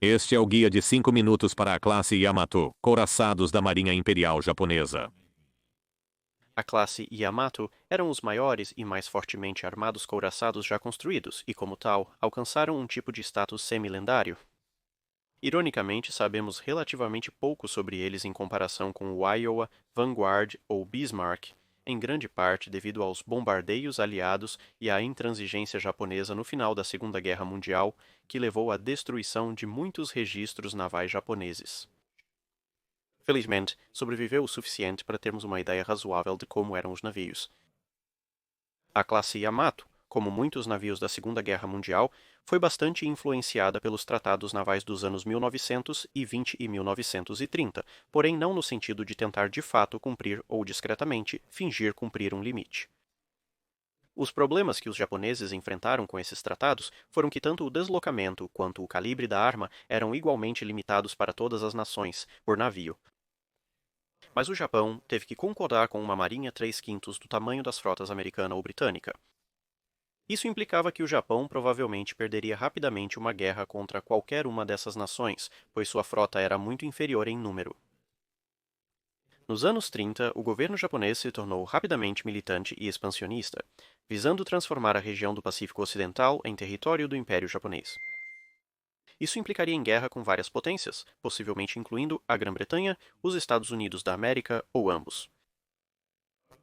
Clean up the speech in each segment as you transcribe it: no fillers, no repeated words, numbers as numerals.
Este é o guia de 5 minutos para a classe Yamato, couraçados da Marinha Imperial Japonesa. A classe Yamato eram os maiores e mais fortemente armados couraçados já construídos e, como tal, alcançaram um tipo de status semi-lendário. Ironicamente, sabemos relativamente pouco sobre eles em comparação com o Iowa, Vanguard ou Bismarck, em grande parte devido aos bombardeios aliados e à intransigência japonesa no final da Segunda Guerra Mundial, que levou à destruição de muitos registros navais japoneses. Felizmente, sobreviveu o suficiente para termos uma ideia razoável de como eram os navios. A classe Yamato, como muitos navios da Segunda Guerra Mundial, foi bastante influenciada pelos tratados navais dos anos 1920 e 1930, porém não no sentido de tentar de fato cumprir ou discretamente fingir cumprir um limite. Os problemas que os japoneses enfrentaram com esses tratados foram que tanto o deslocamento quanto o calibre da arma eram igualmente limitados para todas as nações, por navio. Mas o Japão teve que concordar com uma marinha 3/5 do tamanho das frotas americana ou britânica. Isso implicava que o Japão provavelmente perderia rapidamente uma guerra contra qualquer uma dessas nações, pois sua frota era muito inferior em número. Nos anos 30, o governo japonês se tornou rapidamente militante e expansionista, visando transformar a região do Pacífico Ocidental em território do Império Japonês. Isso implicaria em guerra com várias potências, possivelmente incluindo a Grã-Bretanha, os Estados Unidos da América ou ambos.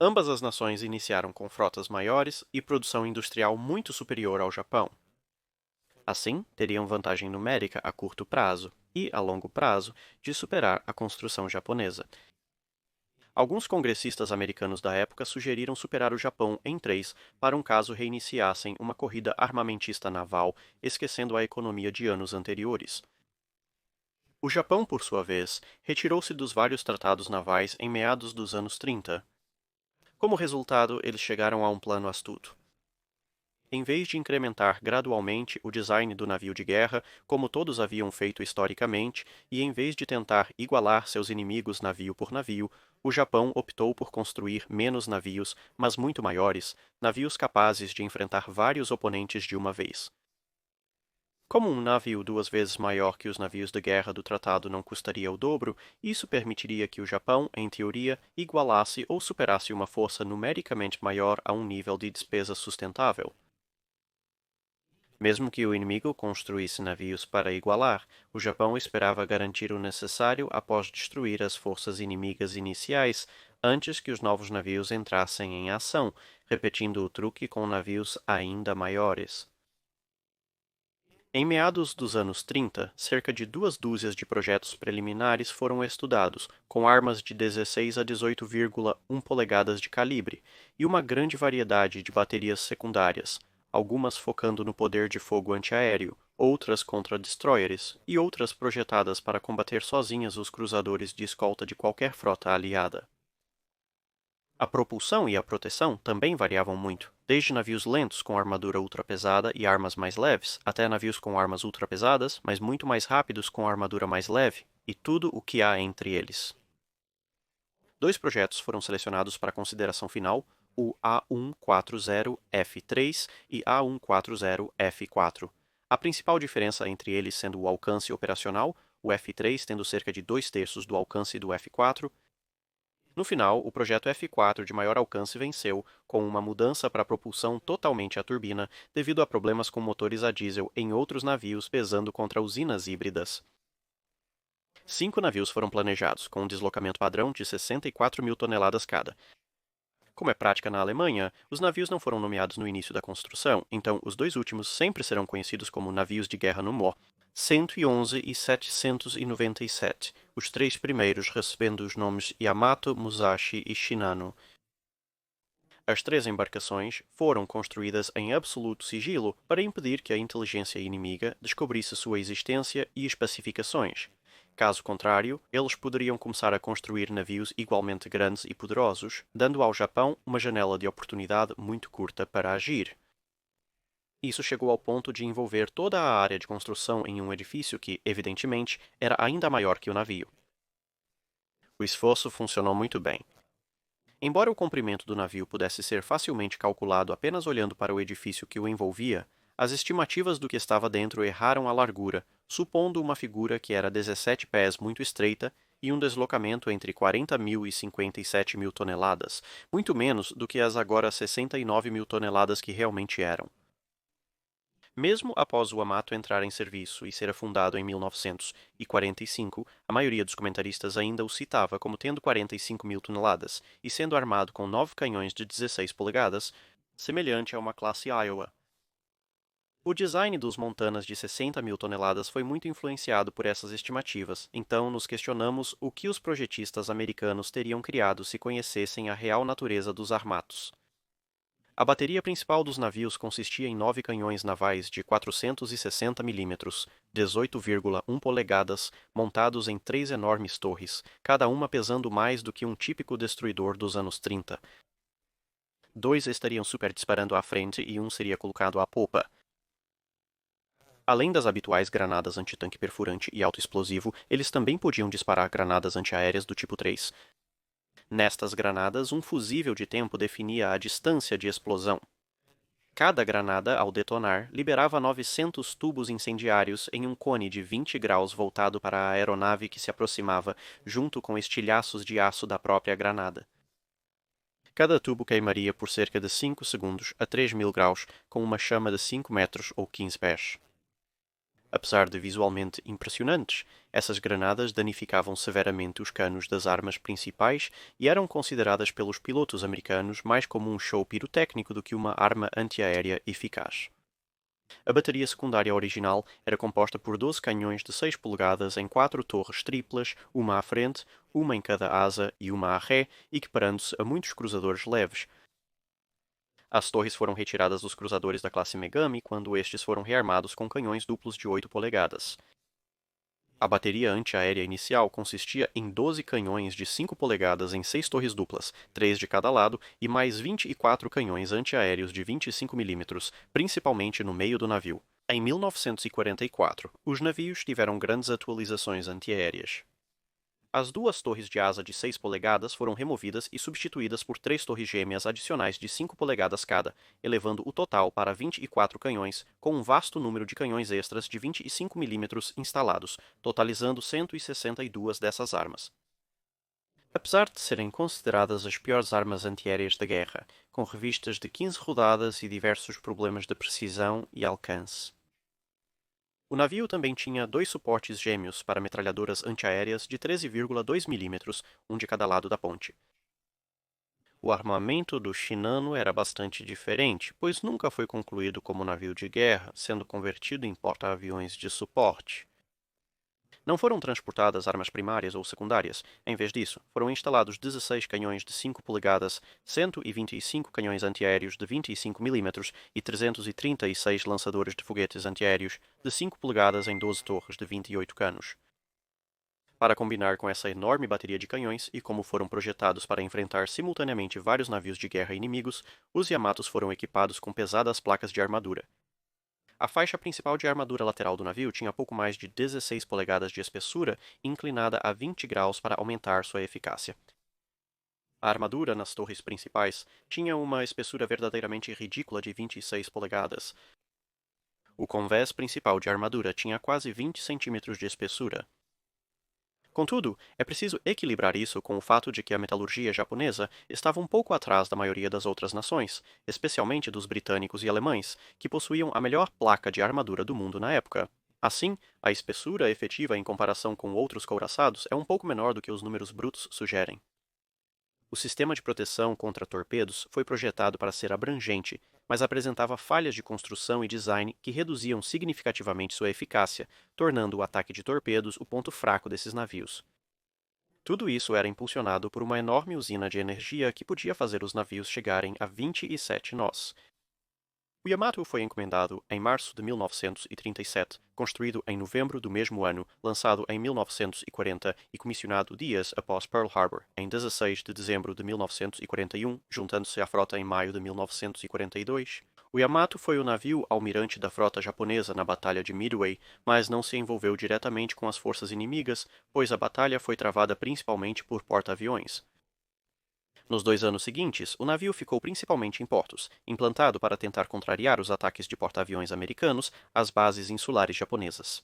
Ambas as nações iniciaram com frotas maiores e produção industrial muito superior ao Japão. Assim, teriam vantagem numérica a curto prazo e, a longo prazo, de superar a construção japonesa. Alguns congressistas americanos da época sugeriram superar o Japão em 3 para um caso reiniciassem uma corrida armamentista naval, esquecendo a economia de anos anteriores. O Japão, por sua vez, retirou-se dos vários tratados navais em meados dos anos 30. Como resultado, eles chegaram a um plano astuto. Em vez de incrementar gradualmente o design do navio de guerra, como todos haviam feito historicamente, e em vez de tentar igualar seus inimigos navio por navio, o Japão optou por construir menos navios, mas muito maiores, navios capazes de enfrentar vários oponentes de uma vez. Como um navio 2 vezes maior que os navios de guerra do tratado não custaria o dobro, isso permitiria que o Japão, em teoria, igualasse ou superasse uma força numericamente maior a um nível de despesa sustentável. Mesmo que o inimigo construísse navios para igualar, o Japão esperava garantir o necessário após destruir as forças inimigas iniciais, antes que os novos navios entrassem em ação, repetindo o truque com navios ainda maiores. Em meados dos anos 30, cerca de 2 dúzias de projetos preliminares foram estudados, com armas de 16 a 18,1 polegadas de calibre, e uma grande variedade de baterias secundárias, algumas focando no poder de fogo antiaéreo, outras contra destroyers e outras projetadas para combater sozinhas os cruzadores de escolta de qualquer frota aliada. A propulsão e a proteção também variavam muito, desde navios lentos com armadura ultrapesada e armas mais leves, até navios com armas ultrapesadas, mas muito mais rápidos com armadura mais leve, e tudo o que há entre eles. 2 projetos foram selecionados para consideração final, o A140F3 e A140F4. A principal diferença entre eles sendo o alcance operacional, o F3 tendo cerca de 2/3 do alcance do F4. No final, o projeto F4 de maior alcance venceu, com uma mudança para propulsão totalmente à turbina, devido a problemas com motores a diesel em outros navios pesando contra usinas híbridas. 5 navios foram planejados, com um deslocamento padrão de 64 mil toneladas cada. Como é prática na Alemanha, os navios não foram nomeados no início da construção, então os 2 últimos sempre serão conhecidos como navios de guerra no Mo. 111 e 797, os 3 primeiros recebendo os nomes Yamato, Musashi e Shinano. As 3 embarcações foram construídas em absoluto sigilo para impedir que a inteligência inimiga descobrisse sua existência e especificações. Caso contrário, eles poderiam começar a construir navios igualmente grandes e poderosos, dando ao Japão uma janela de oportunidade muito curta para agir. Isso chegou ao ponto de envolver toda a área de construção em um edifício que, evidentemente, era ainda maior que o navio. O esforço funcionou muito bem. Embora o comprimento do navio pudesse ser facilmente calculado apenas olhando para o edifício que o envolvia, As estimativas do que estava dentro erraram a largura, supondo uma figura que era 17 pés muito estreita e um deslocamento entre 40.000 e 57.000 toneladas, muito menos do que as agora 69.000 toneladas que realmente eram. Mesmo após o Yamato entrar em serviço e ser afundado em 1945, a maioria dos comentaristas ainda o citava como tendo 45.000 toneladas e sendo armado com 9 canhões de 16 polegadas, semelhante a uma classe Iowa. O design dos Montanas de 60.000 toneladas foi muito influenciado por essas estimativas, então nos questionamos o que os projetistas americanos teriam criado se conhecessem a real natureza dos armatos. A bateria principal dos navios consistia em 9 canhões navais de 460 mm, 18,1 polegadas, montados em 3 enormes torres, cada uma pesando mais do que um típico destruidor dos anos 30. 2 estariam super disparando à frente e um seria colocado à popa. Além das habituais granadas antitanque perfurante e autoexplosivo, eles também podiam disparar granadas antiaéreas do tipo 3. Nestas granadas, um fusível de tempo definia a distância de explosão. Cada granada, ao detonar, liberava 900 tubos incendiários em um cone de 20 graus voltado para a aeronave que se aproximava, junto com estilhaços de aço da própria granada. Cada tubo queimaria por cerca de 5 segundos a 3.000 graus, com uma chama de 5 metros ou 15 pés. Apesar de visualmente impressionantes, essas granadas danificavam severamente os canos das armas principais e eram consideradas pelos pilotos americanos mais como um show pirotécnico do que uma arma antiaérea eficaz. A bateria secundária original era composta por 12 canhões de 6 polegadas em 4 torres triplas, uma à frente, uma em cada asa e uma à ré, equiparando-se a muitos cruzadores leves. As torres foram retiradas dos cruzadores da classe Megami quando estes foram rearmados com canhões duplos de 8 polegadas. A bateria antiaérea inicial consistia em 12 canhões de 5 polegadas em 6 torres duplas, 3 de cada lado, e mais 24 canhões antiaéreos de 25 mm, principalmente no meio do navio. Em 1944, os navios tiveram grandes atualizações antiaéreas. As 2 torres de asa de 6 polegadas foram removidas e substituídas por 3 torres gêmeas adicionais de 5 polegadas cada, elevando o total para 24 canhões, com um vasto número de canhões extras de 25 mm instalados, totalizando 162 dessas armas. Apesar de serem consideradas as piores armas antiaéreas da guerra, com revistas de 15 rodadas e diversos problemas de precisão e alcance, o navio também tinha 2 suportes gêmeos para metralhadoras antiaéreas de 13,2 mm, um de cada lado da ponte. O armamento do Shinano era bastante diferente, pois nunca foi concluído como navio de guerra, sendo convertido em porta-aviões de suporte. Não foram transportadas armas primárias ou secundárias. Em vez disso, foram instalados 16 canhões de 5 polegadas, 125 canhões antiaéreos de 25 mm e 336 lançadores de foguetes antiaéreos de 5 polegadas em 12 torres de 28 canos. Para combinar com essa enorme bateria de canhões e como foram projetados para enfrentar simultaneamente vários navios de guerra inimigos, os Yamatos foram equipados com pesadas placas de armadura. A faixa principal de armadura lateral do navio tinha pouco mais de 16 polegadas de espessura, inclinada a 20 graus para aumentar sua eficácia. A armadura nas torres principais tinha uma espessura verdadeiramente ridícula de 26 polegadas. O convés principal de armadura tinha quase 20 centímetros de espessura. Contudo, é preciso equilibrar isso com o fato de que a metalurgia japonesa estava um pouco atrás da maioria das outras nações, especialmente dos britânicos e alemães, que possuíam a melhor placa de armadura do mundo na época. Assim, a espessura efetiva em comparação com outros couraçados é um pouco menor do que os números brutos sugerem. O sistema de proteção contra torpedos foi projetado para ser abrangente, mas apresentava falhas de construção e design que reduziam significativamente sua eficácia, tornando o ataque de torpedos o ponto fraco desses navios. Tudo isso era impulsionado por uma enorme usina de energia que podia fazer os navios chegarem a 27 nós. O Yamato foi encomendado em março de 1937, construído em novembro do mesmo ano, lançado em 1940 e comissionado dias após Pearl Harbor, em 16 de dezembro de 1941, juntando-se à frota em maio de 1942. O Yamato foi o navio almirante da frota japonesa na Batalha de Midway, mas não se envolveu diretamente com as forças inimigas, pois a batalha foi travada principalmente por porta-aviões. Nos 2 anos seguintes, o navio ficou principalmente em portos, implantado para tentar contrariar os ataques de porta-aviões americanos às bases insulares japonesas.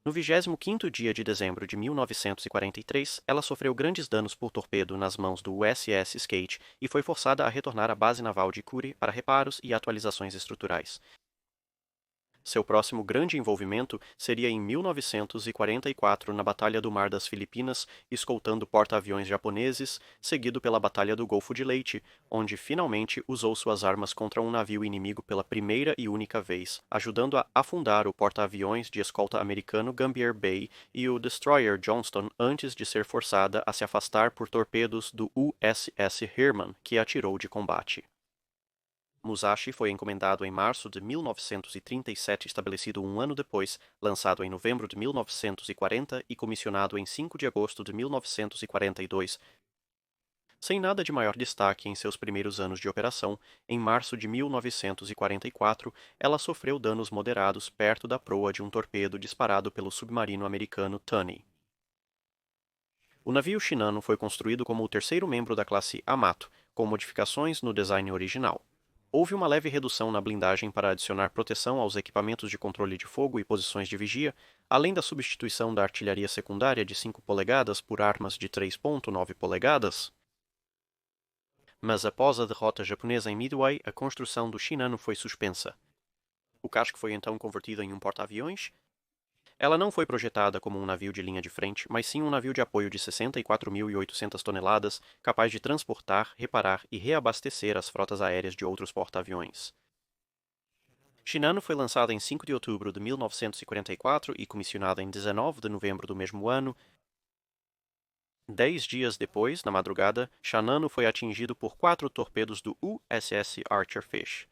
No 25º dia de dezembro de 1943, ela sofreu grandes danos por torpedo nas mãos do USS Skate e foi forçada a retornar à base naval de Kure para reparos e atualizações estruturais. Seu próximo grande envolvimento seria em 1944 na Batalha do Mar das Filipinas, escoltando porta-aviões japoneses, seguido pela Batalha do Golfo de Leyte, onde finalmente usou suas armas contra um navio inimigo pela primeira e única vez, ajudando a afundar o porta-aviões de escolta americano Gambier Bay e o destroyer Johnston antes de ser forçada a se afastar por torpedos do USS Herman, que atirou de combate. Musashi foi encomendado em março de 1937, estabelecido um ano depois, lançado em novembro de 1940 e comissionado em 5 de agosto de 1942. Sem nada de maior destaque em seus primeiros anos de operação, em março de 1944, ela sofreu danos moderados perto da proa de um torpedo disparado pelo submarino americano Tunney. O navio Shinano foi construído como o terceiro membro da classe Yamato, com modificações no design original. Houve uma leve redução na blindagem para adicionar proteção aos equipamentos de controle de fogo e posições de vigia, além da substituição da artilharia secundária de 5 polegadas por armas de 3,9 polegadas. Mas após a derrota japonesa em Midway, a construção do Shinano foi suspensa. O casco foi então convertido em um porta-aviões. Ela não foi projetada como um navio de linha de frente, mas sim um navio de apoio de 64.800 toneladas, capaz de transportar, reparar e reabastecer as frotas aéreas de outros porta-aviões. Shinano foi lançada em 5 de outubro de 1944 e comissionada em 19 de novembro do mesmo ano. 10 dias depois, na madrugada, Shinano foi atingido por 4 torpedos do USS Archer Fish.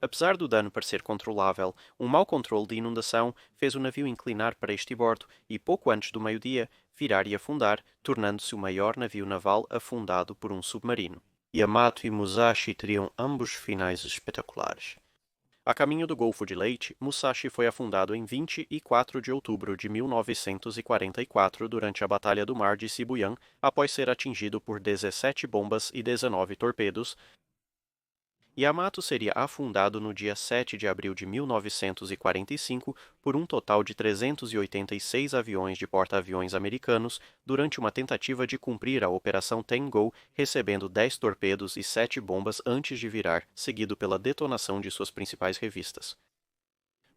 Apesar do dano parecer controlável, um mau controle de inundação fez o navio inclinar para estribordo e, pouco antes do meio-dia, virar e afundar, tornando-se o maior navio naval afundado por um submarino. Yamato e Musashi teriam ambos finais espetaculares. A caminho do Golfo de Leyte, Musashi foi afundado em 24 de outubro de 1944 durante a Batalha do Mar de Sibuyan, após ser atingido por 17 bombas e 19 torpedos. Yamato seria afundado no dia 7 de abril de 1945 por um total de 386 aviões de porta-aviões americanos durante uma tentativa de cumprir a Operação Tengo, recebendo 10 torpedos e 7 bombas antes de virar, seguido pela detonação de suas principais revistas.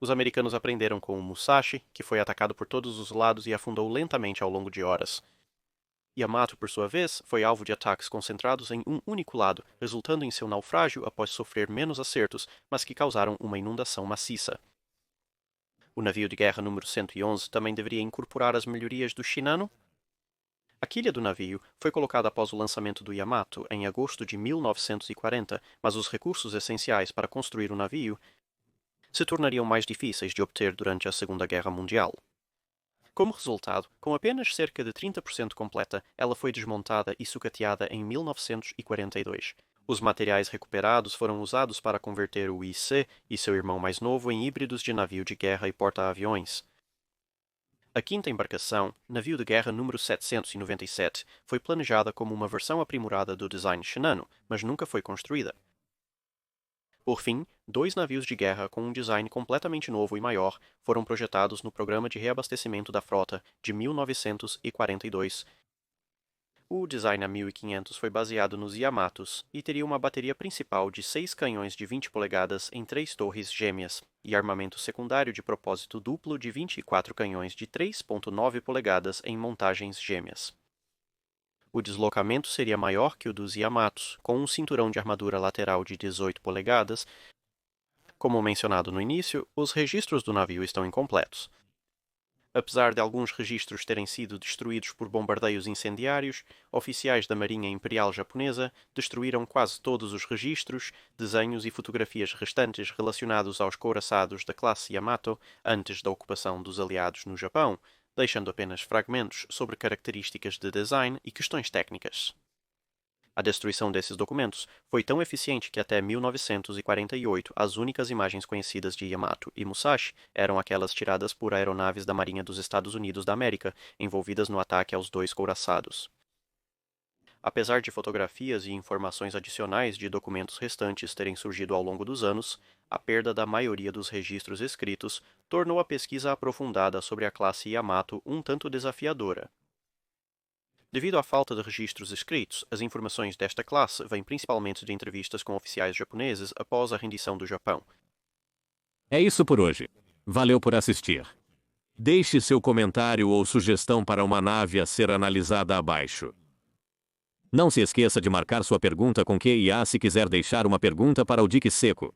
Os americanos aprenderam com o Musashi, que foi atacado por todos os lados e afundou lentamente ao longo de horas. Yamato, por sua vez, foi alvo de ataques concentrados em um único lado, resultando em seu naufrágio após sofrer menos acertos, mas que causaram uma inundação maciça. O navio de guerra número 111 também deveria incorporar as melhorias do Shinano. A quilha do navio foi colocada após o lançamento do Yamato em agosto de 1940, mas os recursos essenciais para construir o navio se tornariam mais difíceis de obter durante a Segunda Guerra Mundial. Como resultado, com apenas cerca de 30% completa, ela foi desmontada e sucateada em 1942. Os materiais recuperados foram usados para converter o IC e seu irmão mais novo em híbridos de navio de guerra e porta-aviões. A quinta embarcação, navio de guerra número 797, foi planejada como uma versão aprimorada do design Shinano, mas nunca foi construída. Por fim, 2 navios de guerra com um design completamente novo e maior foram projetados no Programa de Reabastecimento da Frota de 1942. O design A1500 foi baseado nos Yamatos e teria uma bateria principal de 6 canhões de 20 polegadas em 3 torres gêmeas e armamento secundário de propósito duplo de 24 canhões de 3,9 polegadas em montagens gêmeas. O deslocamento seria maior que o dos Yamatos, com um cinturão de armadura lateral de 18 polegadas. Como mencionado no início, os registros do navio estão incompletos. Apesar de alguns registros terem sido destruídos por bombardeios incendiários, oficiais da Marinha Imperial Japonesa destruíram quase todos os registros, desenhos e fotografias restantes relacionados aos couraçados da classe Yamato antes da ocupação dos aliados no Japão, deixando apenas fragmentos sobre características de design e questões técnicas. A destruição desses documentos foi tão eficiente que até 1948 as únicas imagens conhecidas de Yamato e Musashi eram aquelas tiradas por aeronaves da Marinha dos Estados Unidos da América, envolvidas no ataque aos 2 couraçados. Apesar de fotografias e informações adicionais de documentos restantes terem surgido ao longo dos anos, a perda da maioria dos registros escritos tornou a pesquisa aprofundada sobre a classe Yamato um tanto desafiadora. Devido à falta de registros escritos, as informações desta classe vêm principalmente de entrevistas com oficiais japoneses após a rendição do Japão. É isso por hoje. Valeu por assistir. Deixe seu comentário ou sugestão para uma nave a ser analisada abaixo. Não se esqueça de marcar sua pergunta com QIA se quiser deixar uma pergunta para o Dique Seco.